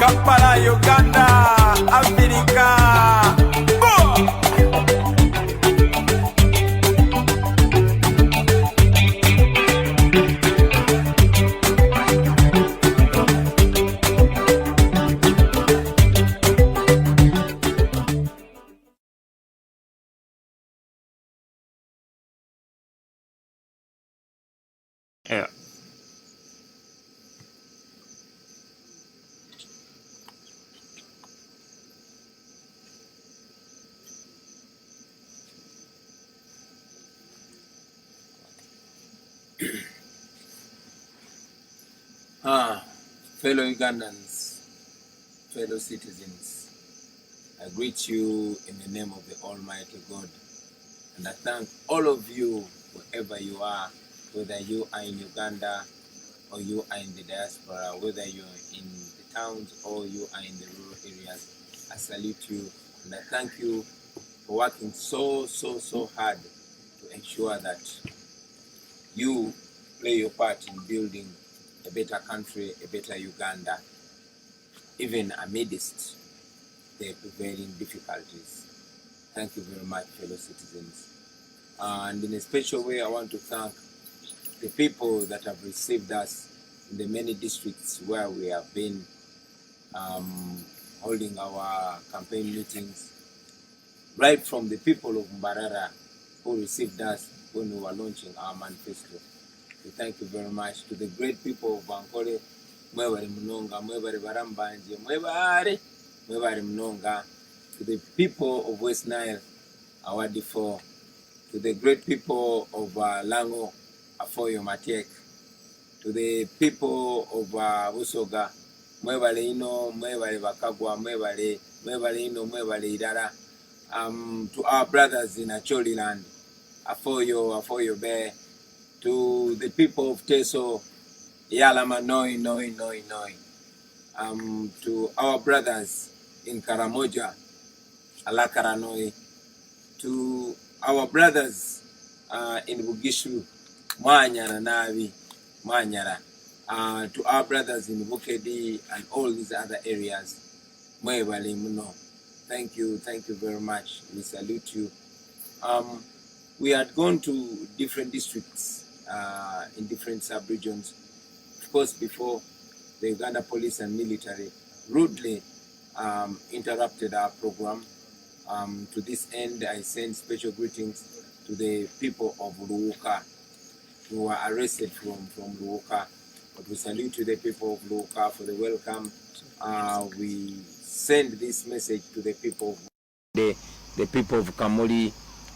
Kampala, Uganda, Africa. Yeah. Fellow Ugandans, fellow citizens, I greet you in the name of the Almighty God, and I thank all of you, wherever you are, whether you are in Uganda or you are in the diaspora, whether you are in the towns or you are in the rural areas. I salute you and I thank you for working so hard to ensure that you play your part in building a better country, a better Uganda, even amidst the prevailing difficulties. Thank you very much, fellow citizens. And in a special way, I want to thank the people that have received us in the many districts where we have been holding our campaign meetings, right from the people of Mbarara who received us when we were launching our manifesto. We thank you very much. To the great people of Bankole, mwebale mnonga, mwebale barambanje, mwebale mnonga. To the people of West Nile, Awadifo. To the great people of Lango, Afoyo Matiek. To the people of Busoga, mwebale ino, mwebale bakagwa, mwebale ino, mwebale idara. To our brothers in Acholi land, Afoyo Bear. To the people of Teso, Yalama Noi. To our brothers in Karamoja, Alakara Noi. To our brothers in Bugishu, Manyara Navi, Manyara. To our brothers in Bukedi and all these other areas, Mwebale Muno. Thank you very much. We salute you. We had gone to different districts in different sub-regions. Of course, before the Uganda police and military rudely interrupted our program. To this end, I send special greetings to the people of Luuka who were arrested from Luuka. But we salute to the people of Luuka for the welcome. We send this message to the people of the people of Kamuli,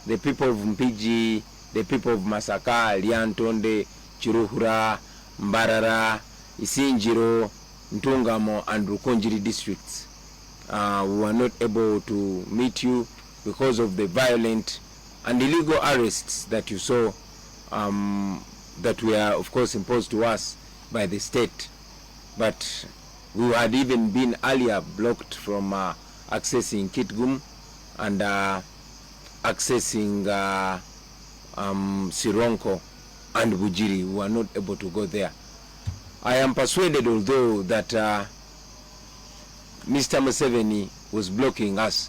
the people of Mpiji, the people of Masaka, Liantonde, Chiruhura, Mbarara, Isinjiro, Ntungamo, and Rukonjiri districts. We were not able to meet you because of the violent and illegal arrests that you saw, that were, of course, imposed to us by the state. But we had even been earlier blocked from accessing Kitgum and accessing Sironko and Bujiri. We were not able to go there. I am persuaded, although, that Mr. Museveni was blocking us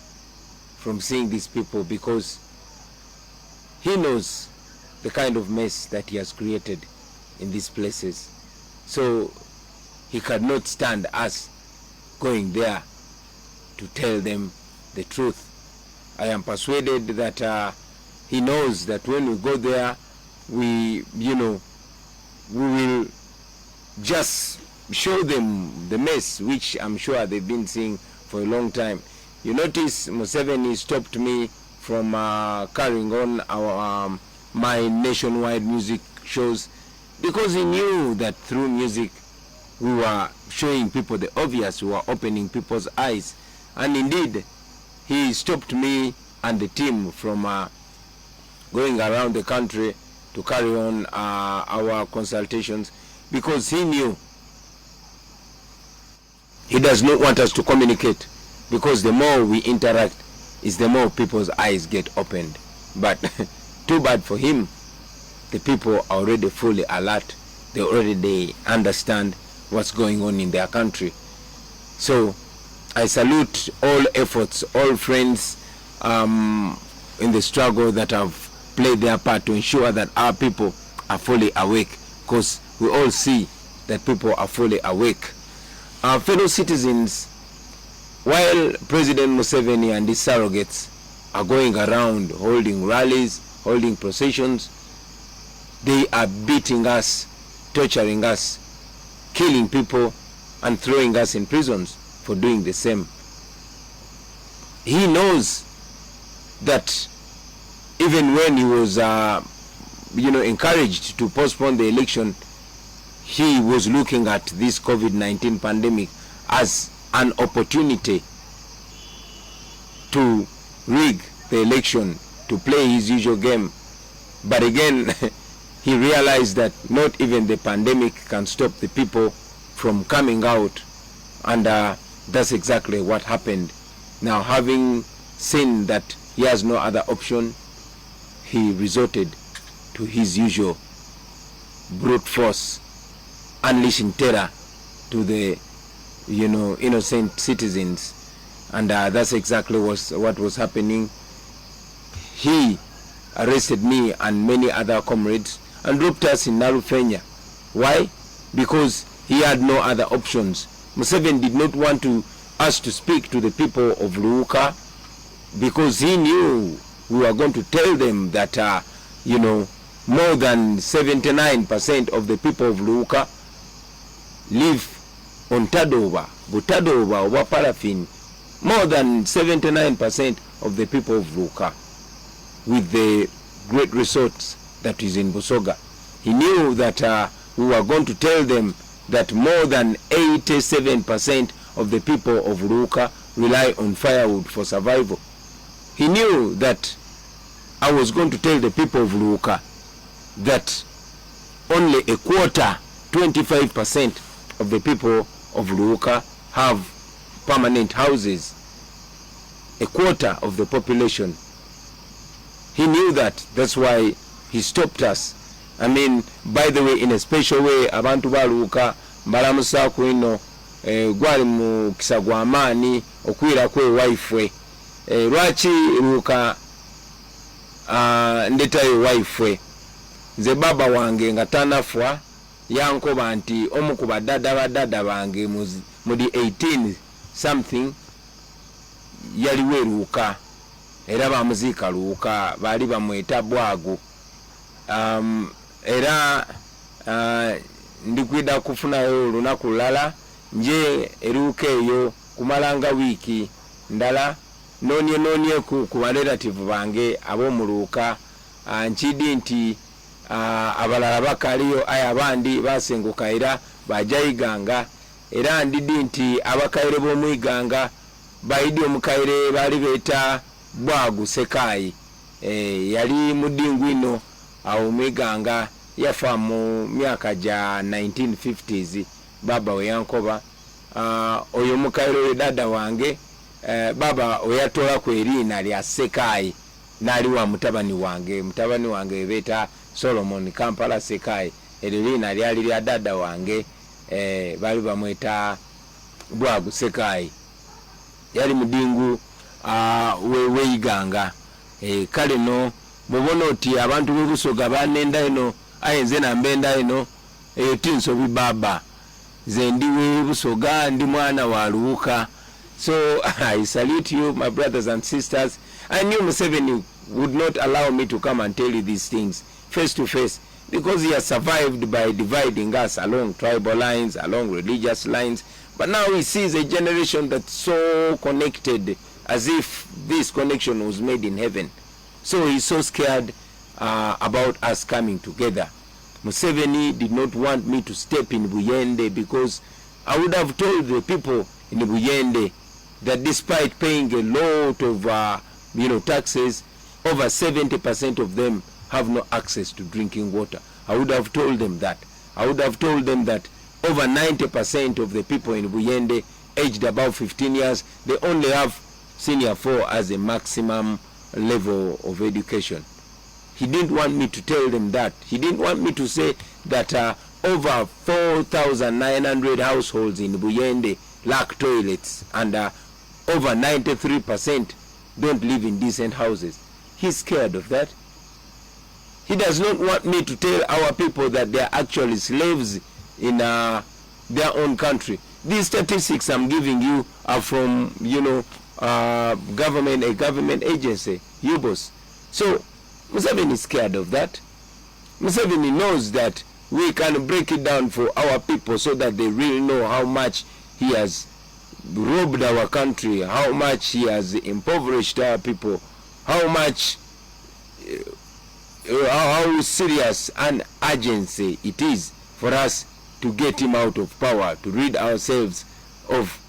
from seeing these people because he knows the kind of mess that he has created in these places. So he cannot stand us going there to tell them the truth. I am persuaded that he knows that when we go there, we will just show them the mess, which I'm sure they've been seeing for a long time. You notice Museveni stopped me from carrying on our my nationwide music shows because he knew that through music we were showing people the obvious, we were opening people's eyes. And indeed, he stopped me and the team from going around the country to carry on our consultations because he knew he does not want us to communicate, because the more we interact is the more people's eyes get opened. But too bad for him, the people are already fully alert. They already understand what's going on in their country. So I salute all efforts, all friends in the struggle that have played their part to ensure that our people are fully awake, because we all see that people are fully awake. Our fellow citizens, while President Museveni and his surrogates are going around holding rallies, holding processions, they are beating us, torturing us, killing people, and throwing us in prisons for doing the same. He knows that even when he was encouraged to postpone the election, he was looking at this COVID-19 pandemic as an opportunity to rig the election, to play his usual game. But again, he realized that not even the pandemic can stop the people from coming out, and that's exactly what happened. Now, having seen that he has no other option, he resorted to his usual brute force, unleashing terror to the innocent citizens, and that's exactly what was happening. He arrested me and many other comrades and dropped us in Narufenya. Why? Because he had no other options. Museveni did not want us to speak to the people of Luuka, because he knew we were going to tell them that more than 79% of the people of Luuka live on Tadoba, Butadoba, or Paraffin. More than 79% of the people of Luuka, with the great resorts that is in Busoga. He knew that we were going to tell them that more than 87% of the people of Luuka rely on firewood for survival. He knew that I was going to tell the people of Luuka that only a quarter, 25% of the people of Luuka have permanent houses. A quarter of the population. He knew that. That's why he stopped us. I mean, by the way, in a special way, abantu ba Luuka mbalamusa kuino gwali mu kisagwa amani okwira kwe wifwe lwaki Luuka ndetayo wifwe nze baba wange nga tanafwa yankoba nti omu ku badada bange mudi 18 something yaliwo Luuka era bamuziika Luuka, baali bamweta Bwagu. Era ndikwida kufunayo olunaku lulala nje Luuka eyo kumalanga wiiki ndala nonye ku barelative bange ab'omu Luuka, nkidi nti abalala bakaliyo aye abandi basenguka era bajayiganga, era ndidi nti abakaire b'omwiganga baidi omukaire bali beta Bwagu Sekayi yali mudingwino awo mwiganga, yafa mu myaka ja 1950s baba we yankoba. Oyo mukaire we dada wange baba oyatola ku erina lya Sekayi nali wa mutabani wange beta Solomon Kampala Sekayi, erina lyali lya dada wange bali bamweta Bwagu Sekayi, yali mudingu weiganga. Kale no bobona oti abantu bebusoga banenda ino ayenze nambenda ino eyo tinsobi baba ze ndi webusoga ndi mwana wa Luuka. So I salute you, my brothers and sisters. I knew Museveni would not allow me to come and tell you these things face to face, because he has survived by dividing us along tribal lines, along religious lines. But now he sees a generation that's so connected, as if this connection was made in heaven. So he's so scared about us coming together. Museveni did not want me to step in Buyende, because I would have told the people in Buyende that despite paying a lot of taxes, over 70% of them have no access to drinking water. I would have told them that. I would have told them that over 90% of the people in Buyende aged above 15 years, they only have senior 4 as a maximum level of education. He didn't want me to tell them that. He didn't want me to say that over 4,900 households in Buyende lack toilets, and over 93% don't live in decent houses. He's scared of that. He does not want me to tell our people that they are actually slaves in their own country. These statistics I'm giving you are from, a government agency, UBOS. So Museveni is scared of that. Museveni knows that we can break it down for our people so that they really know how much he has robbed our country, how much he has impoverished our people, how much, how serious an urgency it is for us to get him out of power, to rid ourselves of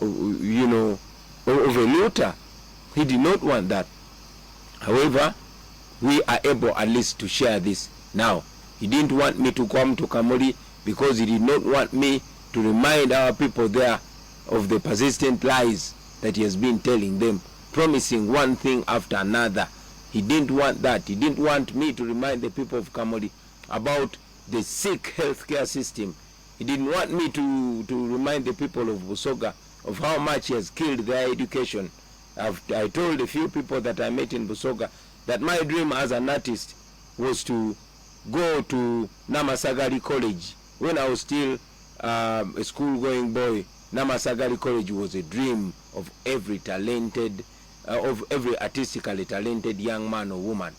a looter. He did not want that. However, we are able at least to share this now. He didn't want me to come to Kamuli because he did not want me to remind our people there of the persistent lies that he has been telling them, promising one thing after another. He didn't want that. He didn't want me to remind the people of Kamuli about the sick healthcare system. He didn't want me to remind the people of Busoga of how much he has killed their education. I told a few people that I met in Busoga that my dream as an artist was to go to Namasagari College. When I was still a school-going boy, Namasagari College was a dream of every artistically talented young man or woman.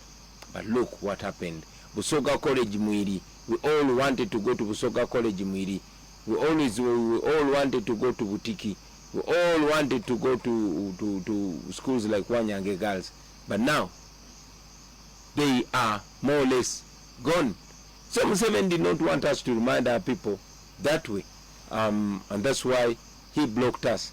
But look what happened. Busoga College Mwiri. We all wanted to go to Busoga College Mwiri. We all wanted to go to Butiki. We all wanted to go to schools like Wanyange Girls. But now, they are more or less gone. So Museveni did not want us to remind our people that way. And that's why he blocked us.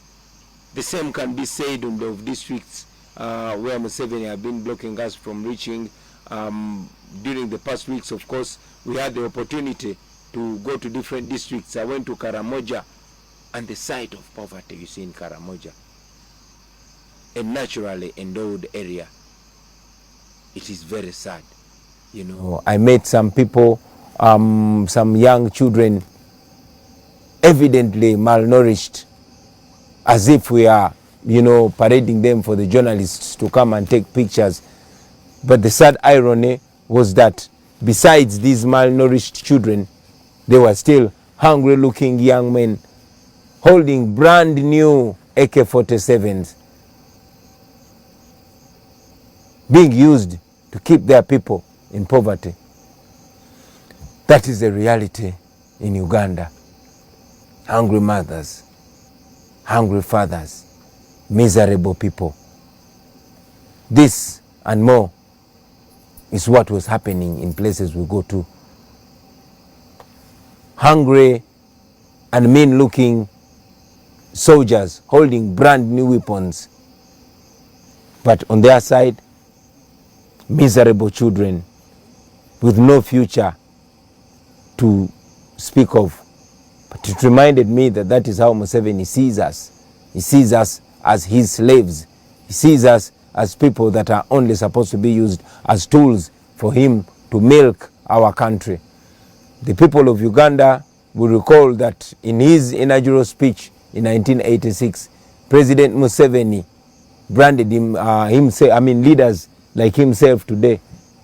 The same can be said of districts where Museveni have been blocking us from reaching. During the past weeks, of course, we had the opportunity to go to different districts. I went to Karamoja, and the sight of poverty you see in Karamoja, a naturally endowed area, it is very sad. I met some people, some young children, evidently malnourished, as if we are, parading them for the journalists to come and take pictures. But the sad irony was that besides these malnourished children, there were still hungry-looking young men holding brand new AK-47s, being used to keep their people in poverty. That is the reality in Uganda. Hungry mothers, hungry fathers, miserable people. This and more is what was happening in places we go to. Hungry and mean-looking soldiers holding brand new weapons. But on their side, miserable children with no future to speak of. But it reminded me that that is how Museveni sees us. He sees us as his slaves. He sees us as people that are only supposed to be used as tools for him to milk our country. The people of Uganda will recall that in his inaugural speech in 1986, President Museveni branded leaders like himself today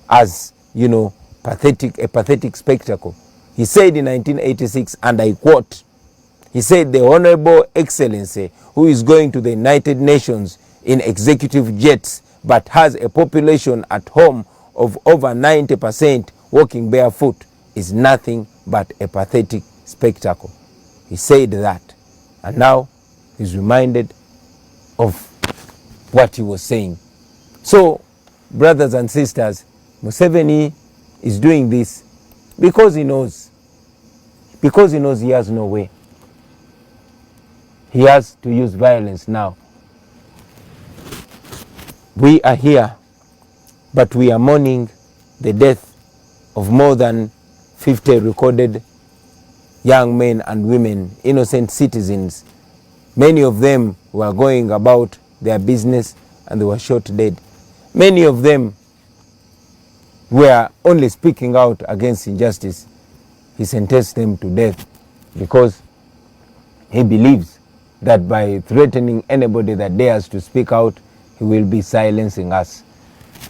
as, a pathetic spectacle. He said in 1986, and I quote, he said, "The Honorable Excellency, who is going to the United Nations in executive jets, but has a population at home of over 90% walking barefoot, is nothing but a pathetic spectacle." He said that, and now he's reminded of what he was saying. So, brothers and sisters, Museveni is doing this because he knows he has no way. He has to use violence now. We are here, but we are mourning the death of more than 50 recorded young men and women, innocent citizens. Many of them were going about their business and they were shot dead. Many of them were only speaking out against injustice. He sentenced them to death because he believes that by threatening anybody that dares to speak out, he will be silencing us.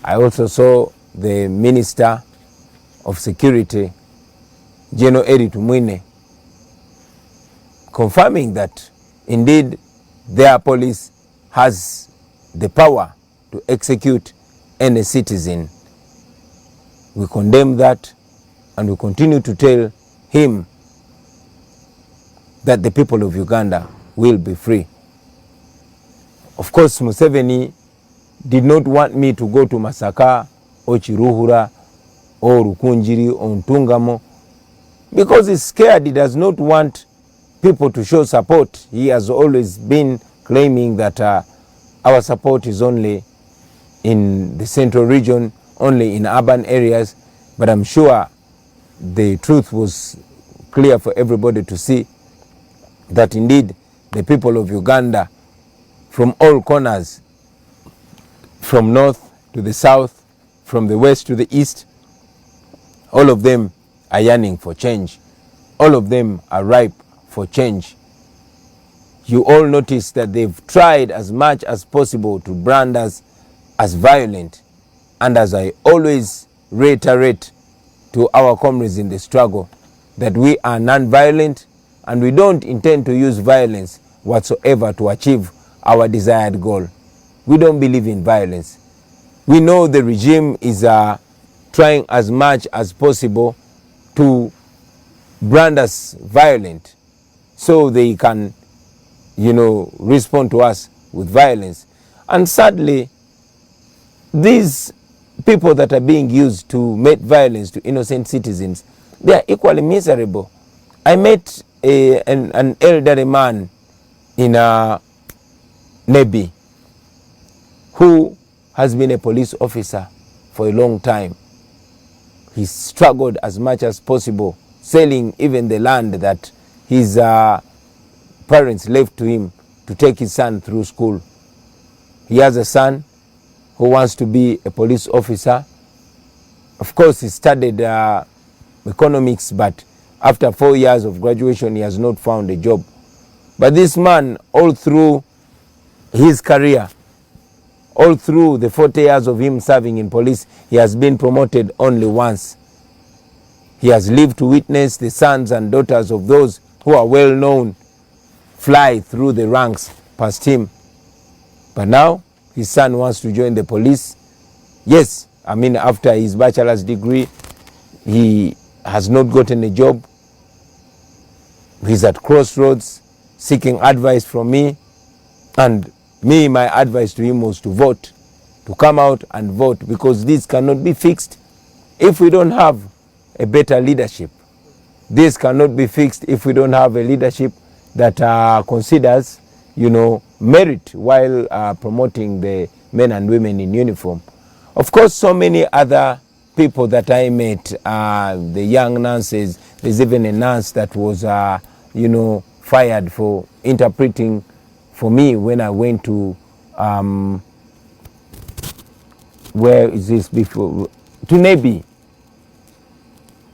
I also saw the Minister of Security, 𝐁𝐨𝐲𝐿 𝐒𝐲𝐞𝐒, confirming that indeed their police has the power to execute any citizen. We condemn that, and we continue to tell him that the people of Uganda will be free. Of course, Museveni did not want me to go to Masaka or Chiruhura or Rukunjiri or Ntungamo because he's scared. He does not want people to show support. He has always been claiming that our support is only in the central region, only in urban areas, but I'm sure the truth was clear for everybody to see that indeed the people of Uganda from all corners, from north to the south, from the west to the east, all of them are yearning for change. All of them are ripe for change. You all notice that they've tried as much as possible to brand us as violent. And as I always reiterate to our comrades in the struggle, that we are non-violent and we don't intend to use violence whatsoever to achieve our desired goal. We don't believe in violence. We know the regime is trying as much as possible to brand us violent so they can, respond to us with violence. And sadly, these people that are being used to make violence to innocent citizens, they are equally miserable. I met an elderly man in Nebi who has been a police officer for a long time. He struggled as much as possible, selling even the land that his parents left to him to take his son through school. He has a son who wants to be a police officer. Of course, he studied economics, but after 4 years of graduation, he has not found a job. But this man, all through his career, all through the 40 years of him serving in police, he has been promoted only once. He has lived to witness the sons and daughters of those who are well known fly through the ranks past him. But now his son wants to join the police. Yes, after his bachelor's degree, he has not gotten a job. He's at crossroads seeking advice from me. And my advice to him was to vote, to come out and vote, because this cannot be fixed if we don't have a better leadership. This cannot be fixed if we don't have a leadership that considers, merit while promoting the men and women in uniform. Of course, so many other people that I met, the young nurses, there's even a nurse that was, fired for interpreting for me when I went to, where is this before? To Nebi.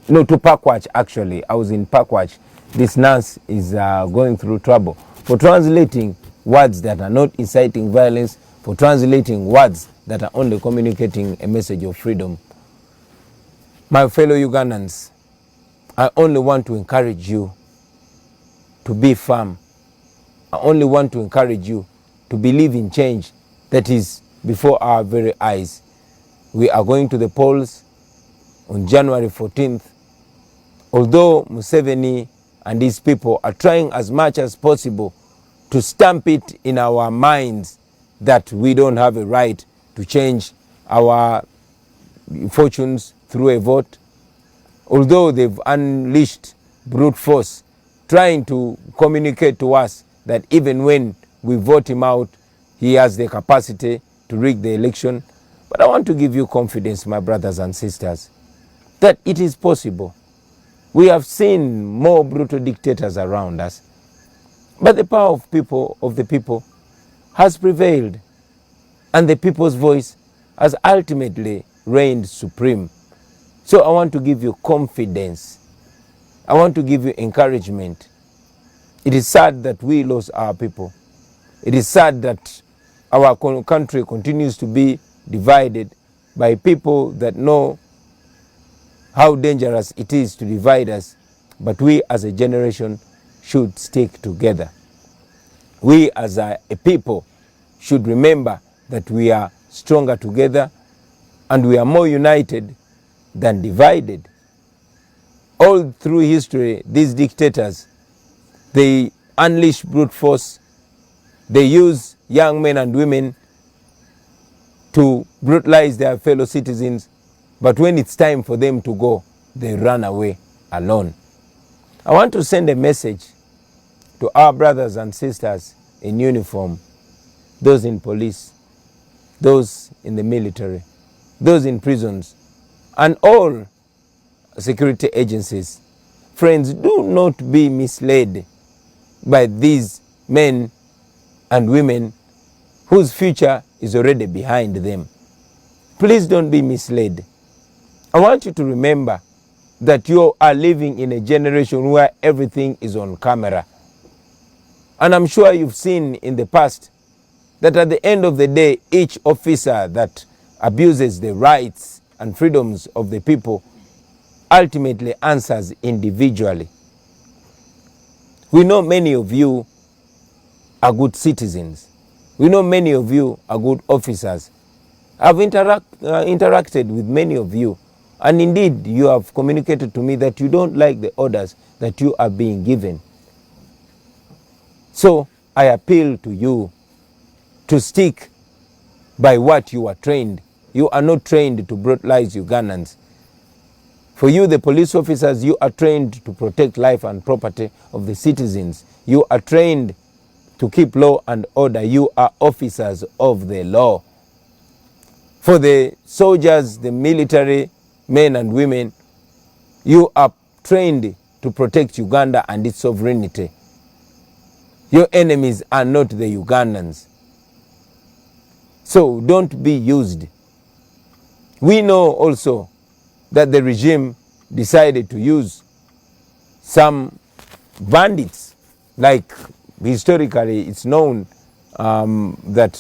No, to Pakwach actually. I was in Pakwach. This nurse is going through trouble for translating words that are not inciting violence, for translating words that are only communicating a message of freedom. My fellow Ugandans, I only want to encourage you to be firm. I only want to encourage you to believe in change that is before our very eyes. We are going to the polls on January 14th. Although Museveni and his people are trying as much as possible to stamp it in our minds that we don't have a right to change our fortunes through a vote, although they've unleashed brute force trying to communicate to us that even when we vote him out, he has the capacity to rig the election. But I want to give you confidence, my brothers and sisters, that it is possible. We have seen more brutal dictators around us, but the power of the people has prevailed, and the people's voice has ultimately reigned supreme. So I want to give you confidence. I want to give you encouragement It is sad that we lost our people. It is sad that our country continues to be divided by people that know how dangerous it is to divide us, but we as a generation should stick together. We as a people should remember that we are stronger together and we are more united than divided. All through history, these dictators, they unleash brute force. They use young men and women to brutalize their fellow citizens, but when it's time for them to go, they run away alone. I want to send a message to our brothers and sisters in uniform, those in police, those in the military, those in prisons, and all security agencies. Friends, do not be misled by these men and women whose future is already behind them. Please don't be misled. I want you to remember that you are living in a generation where everything is on camera. And I'm sure you've seen in the past that at the end of the day, each officer that abuses the rights and freedoms of the people ultimately answers individually. We know many of you are good citizens. We know many of you are good officers. I've interacted with many of you, and indeed you have communicated to me that you don't like the orders that you are being given. So I appeal to you to stick by what you are trained. You are not trained to brutalize Ugandans. For you, the police officers, you are trained to protect life and property of the citizens. You are trained to keep law and order. You are officers of the law. For the soldiers, the military men and women, you are trained to protect Uganda and its sovereignty. Your enemies are not the Ugandans. So don't be used. We know also that the regime decided to use some bandits, like historically it's known that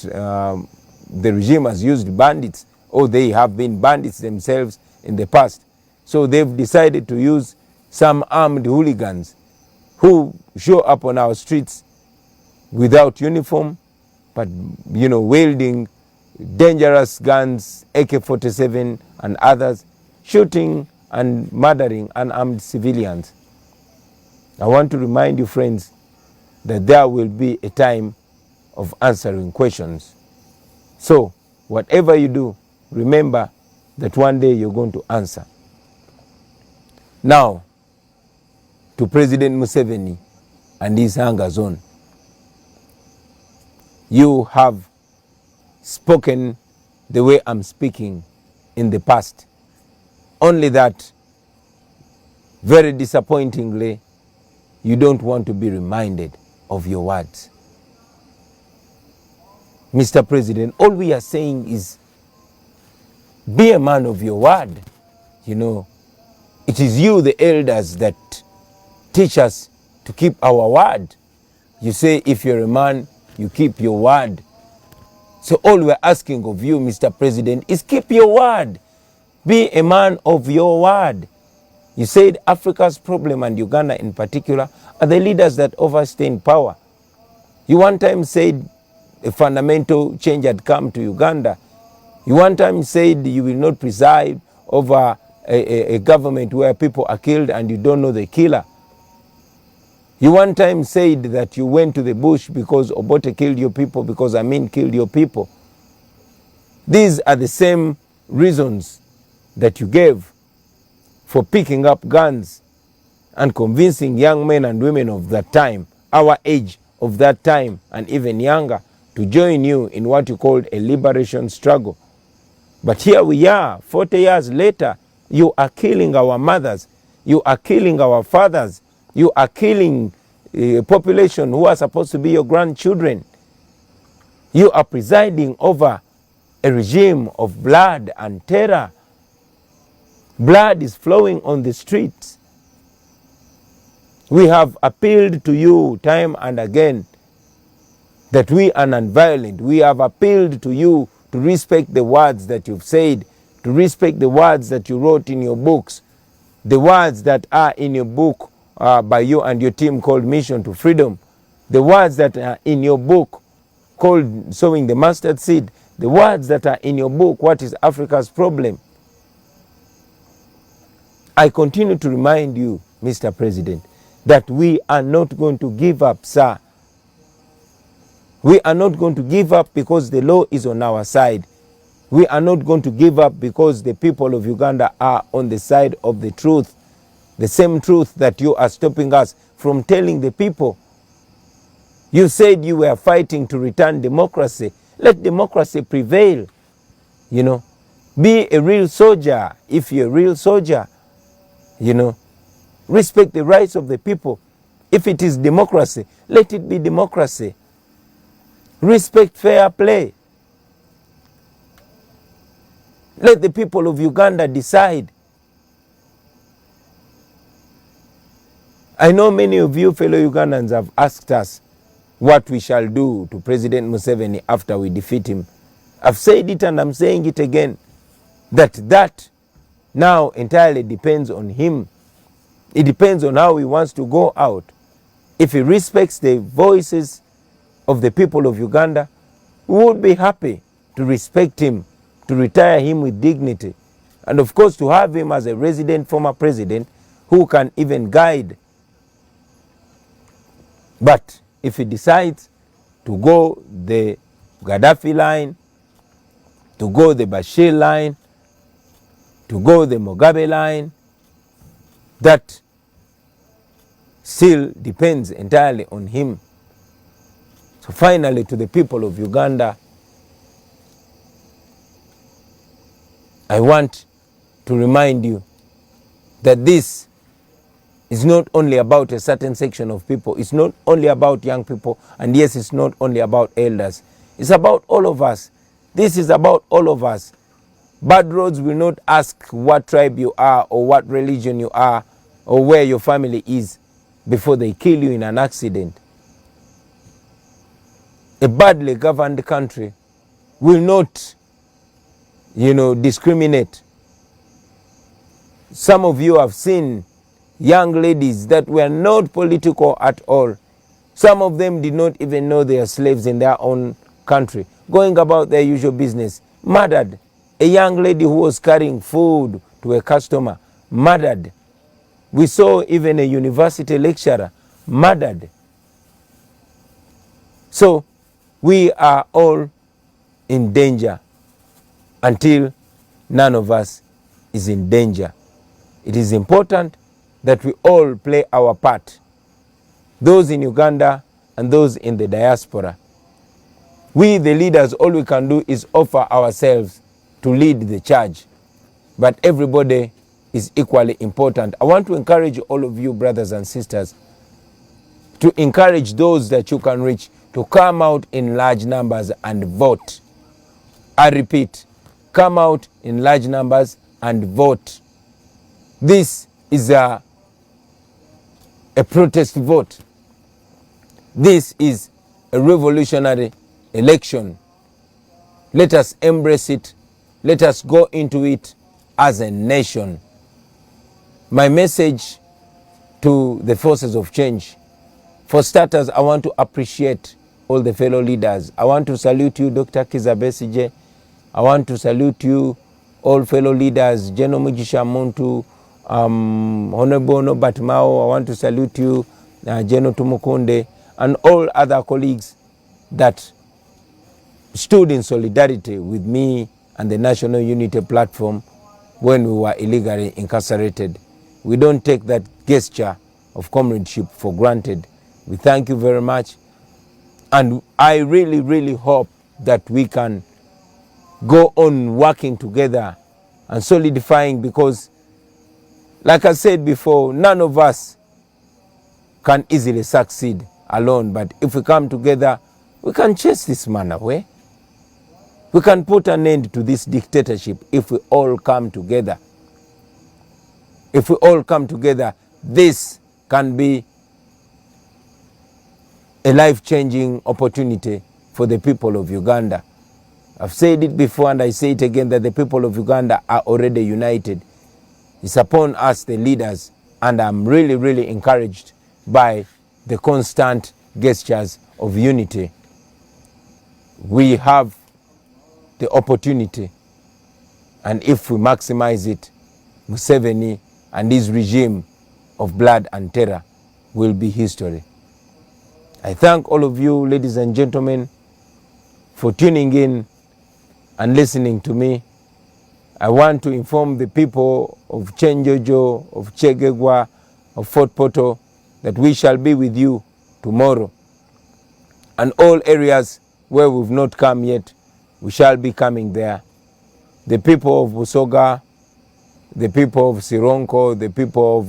the regime has used bandits, or they have been bandits themselves in the past. So they've decided to use some armed hooligans who show up on our streets without uniform, but wielding dangerous guns, AK-47 and others, shooting and murdering unarmed civilians. I want to remind you, friends, that there will be a time of answering questions. So whatever you do, remember that one day you're going to answer. Now, to President Museveni and his hunger zone. You have spoken the way I'm speaking in the past. Only that, very disappointingly, you don't want to be reminded of your words. Mr. President, all we are saying is be a man of your word. It is you, the elders, that teach us to keep our word. You say if you're a man, you keep your word. So all we're asking of you, Mr. President, is keep your word. Be a man of your word. You said Africa's problem, and Uganda in particular, are the leaders that overstay in power. You one time said a fundamental change had come to Uganda. You one time said you will not preside over a government where people are killed and you don't know the killer. You one time said that you went to the bush because Obote killed your people, because Amin killed your people. These are the same reasons that you gave for picking up guns and convincing young men and women of that time, our age of that time and even younger, to join you in what you called a liberation struggle. But here we are, 40 years later, you are killing our mothers, you are killing our fathers, you are killing a population who are supposed to be your grandchildren. You are presiding over a regime of blood and terror. Blood is flowing on the streets. We have appealed to you time and again that we are non-violent. We have appealed to you to respect the words that you've said, to respect the words that you wrote in your books, the words that are in your book by you and your team called Mission to Freedom, the words that are in your book called Sowing the Mustard Seed, the words that are in your book, What is Africa's Problem? I continue to remind you, Mr. President, that we are not going to give up, sir. We are not going to give up because the law is on our side. We are not going to give up because the people of Uganda are on the side of the truth. The same truth that you are stopping us from telling the people. You said you were fighting to return democracy. Let democracy prevail. You know, be a real soldier. If you're a real soldier, you know, respect the rights of the people. If it is democracy, let it be democracy. Respect fair play. Let the people of Uganda decide. I know many of you fellow Ugandans have asked us what we shall do to President Museveni after we defeat him. I've said it and I'm saying it again, that now entirely depends on him. It depends on how he wants to go out. If he respects the voices of the people of Uganda, we would be happy to respect him, to retire him with dignity, and of course to have him as a resident former president who can even guide. But if he decides to go the Gaddafi line, to go the Bashir line, to go the Mugabe line, that still depends entirely on him. So finally, to the people of Uganda, I want to remind you that this is not only about a certain section of people. It's not only about young people. And yes, it's not only about elders. It's about all of us. This is about all of us. Bad roads will not ask what tribe you are or what religion you are or where your family is before they kill you in an accident. A badly governed country will not, discriminate. Some of you have seen young ladies that were not political at all. Some of them did not even know they are slaves in their own country, going about their usual business, murdered. A young lady who was carrying food to a customer, murdered. We saw even a university lecturer, murdered. So we are all in danger until none of us is in danger. It is important that we all play our part, those in Uganda and those in the diaspora. We, the leaders, all we can do is offer ourselves to lead the charge, but everybody is equally important. I want to encourage all of you, brothers and sisters, to encourage those that you can reach to come out in large numbers and vote. I repeat, come out in large numbers and vote. This is a protest vote. This is a revolutionary election. Let us embrace it. Let us go into it as a nation. My message to the forces of change. For starters, I want to appreciate all the fellow leaders. I want to salute you, Dr. Kizza Besigye. I want to salute you, all fellow leaders, General Mugisha Muntu, Honorable Norbert Mao. I want to salute you, General Tumukunde, and all other colleagues that stood in solidarity with me and the National Unity Platform when we were illegally incarcerated. We don't take that gesture of comradeship for granted. We thank you very much. And I really, really hope that we can go on working together and solidifying, because, like I said before, none of us can easily succeed alone. But if we come together, we can chase this man away. We can put an end to this dictatorship if we all come together. If we all come together, this can be a life-changing opportunity for the people of Uganda. I've said it before and I say it again that the people of Uganda are already united. It's upon us, the leaders, and I'm really, really encouraged by the constant gestures of unity. We have the opportunity, and if we maximize it, Museveni and his regime of blood and terror will be history. I thank all of you, ladies and gentlemen, for tuning in and listening to me. I want to inform the people of 𝐁𝐨𝐴𝐲𝐿, of 𝐶𝐈, of Fort Portal, that we shall be with you tomorrow. And all areas where we've not come yet, we shall be coming there. The people of Busoga, the people of Sironko, the people of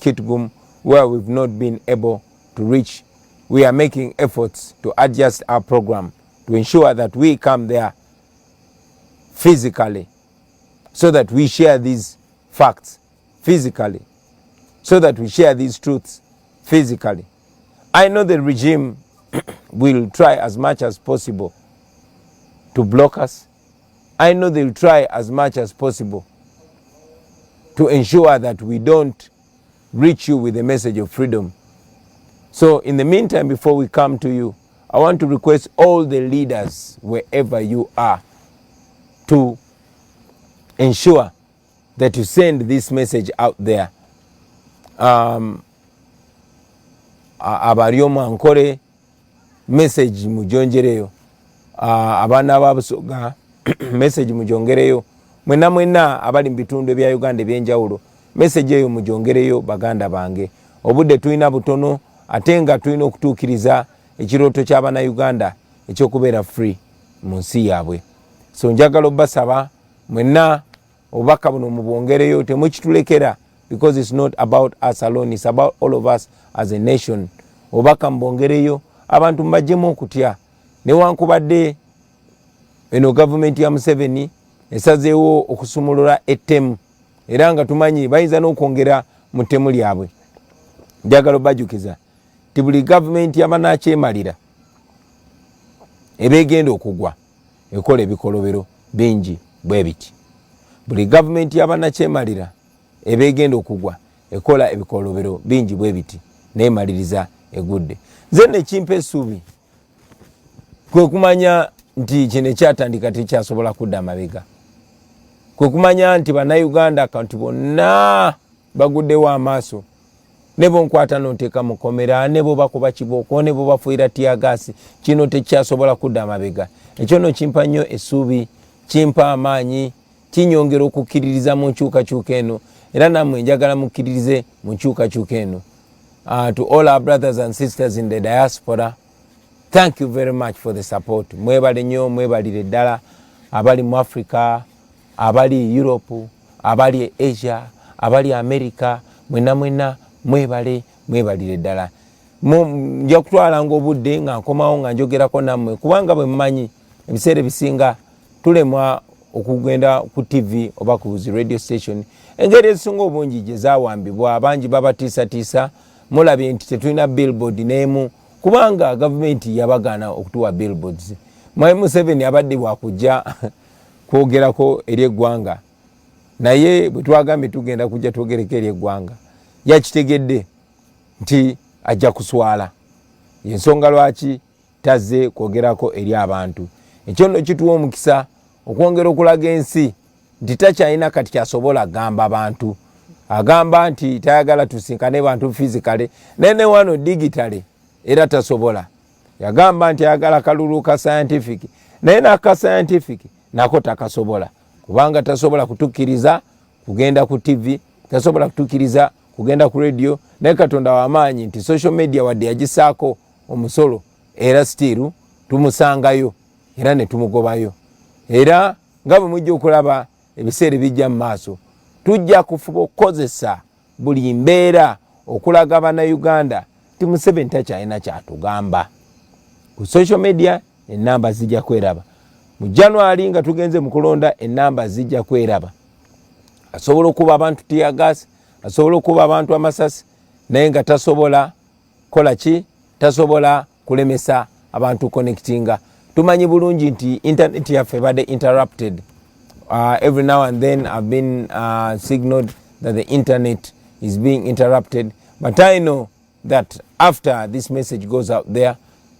Kitgum, where we've not been able to reach, we are making efforts to adjust our program to ensure that we come there physically, so that we share these facts physically, so that we share these truths physically. I know the regime will try as much as possible to block us. I know they'll try as much as possible to ensure that we don't reach you with the message of freedom. So in the meantime, before we come to you, I want to request all the leaders, wherever you are, to ensure that you send this message out there. Abaryomu ankole message mujongereyo, abaana ba Busoga message mujongereyo, mwena abali mu bitundu bya Uganda ebyenjawulo message eyo mujongereyo baganda bange. Obudde tulina butono ate nga tulina okutuukiriza ekirooto ky'abaana Uganda ekyokubeera free mu nsi yaabwe. So njagala obbasaba mwena obubaka buno mubwongereyo, temukitulekera, because it's not about us alone, it's about all of us as a nation. Obubaka mubwongereyo, abantu mbajjemu okutya. Newankubadde eno gavumenti ya Museveni esazeewo okusumulula ettemu, era nga tumanyi bayinza n'okwongera mu ttemu lyabwe. Njagala obbajukiza ti buli gavumenti yabanakyemalira ebeegenda okugwa ekola ebikolobero bingi bwe biti. Buli gavumenti yabanakyemalira ebeegenda okugwa ekola ebikolobero bingi bwe biti, neemaliriza egudde. Nze nekimpa essuubi kwe kumanya nti kino ekyatandika tekyasobola kudda amabega. Kwe kumanya nti bannayuganda akantu bonna baguddewo amaaso, ne bonkwata n'onteeka mu komera, ne bo bakuba kibooko, ne bo bafuuyira tiyagaasi, kino tekyasobola kudda amabega. Ekyo no kimpa nnyo essuubi, kimpa amaanyi, kinyongera okukkiririza mu nkyukakyuka eno, era nammwe njagala mukkiririze mu nkyukakyuka eno. To all our brothers and sisters in the diaspora, thank you very much for the support. Mwebale nnyo, mwebalire ddala, abali mu Africa, abali Europe, abali Asia, abali America, mwena mwebalire ddala. Nja kutwalanga obudde nga nkomawo nga njogerako nammwe, kubanga bwe mmanyi ebiseera ebisinga tulemwa okugenda ku TV oba ku radio station. Engeri ezisinga obungi gye zaawambibwa, abangi babatiisatiisa, mulabye nti tetulina billboard n'emu, kubanga gavumenti yabagaana okutuwa billboards. Museveni abadde bwakujja kwogerako eri eggwanga, naye bwe twagambye tugenda kujja twogereko eri eggwanga, yakitegedde nti ajja kuswala. Ensonga lwaki tazze kwogerako eri abantu. Ekyo nno kituwa omukisa okwongera okulaga ensi nti takyalina kati kyasobola gamba abantu. Agamba nti tayagala tusinkane bantu physically, nene wano digitally era tasobola. Yagamba nti ayagala kalulu ka scientific, naye n'aka scientific nako takasobola, kubanga tasobola kutukkiriza kugenda ku TV, tasobola kutukkiriza kugenda ku radio. Naye Katonda w'amaanyi nti social media wadde yagisaako omusolo, era still tumusangayo era ne tumugobayo. Era nga bwe mujja okulaba ebiseera bijja mu maaso, tujja kufuba okukozesa buli mbeera okulaga bannayuganda ti Museveni takyalina kyatugamba. Ku social media ennamba zijja kweraba. Mu January nga tugenze mu kulonda ennamba zijja kweraba. Asobola okuba abantu tiyagasi, asobola okuba abantu amasasi, naye nga tasobola kola ki? Tasobola kulemesa abantu connectinga. Tumanyi bulungi nti internet yaffe badde interrupted. Every now and then I've been signaled that the internet is being interrupted, but I know that after this message goes out there,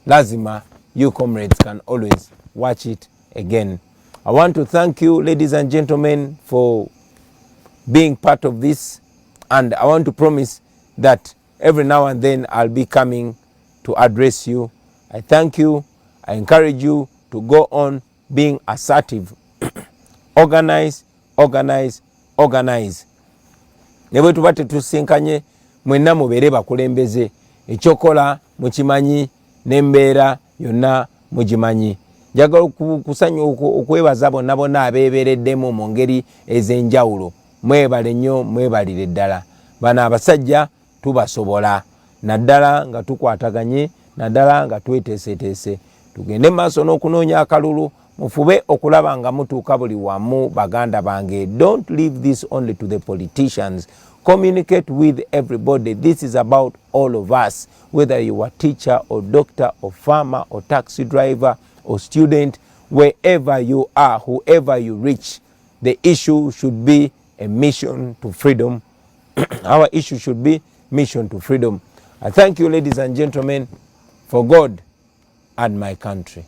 lazima you comrades can always watch it again. I want to thank you, ladies and gentlemen, for being part of this, and I want to promise that every now and then I'll be coming to address you. I thank you. I encourage you to go on being assertive. Organize, organize, organize. Ne bwe tuba tetusinkanye mwenna mubeere bakulembeze, ekyokola mukimanyi n'embeera yonna mugimanyi. Njagala kusanya okwebaza bonna bonna abeebeereddemu mu ngeri ez'enjawulo. Mwebale nnyo, mwebalire ddala. Bano abasajja tubasobola, naddala nga tukwataganye, naddala nga tweteeseteese. Tugende maaso n'okunoonya akalulu, mufube okulaba nga mutuuka buli wamu baganda bange. Don't leave this only to the politicians. Communicate with everybody. This is about all of us, whether you are teacher or doctor or farmer or taxi driver or student, wherever you are, whoever you reach, the issue should be a mission to freedom. Our issue should be mission to freedom. I thank you, ladies and gentlemen, for God and my country.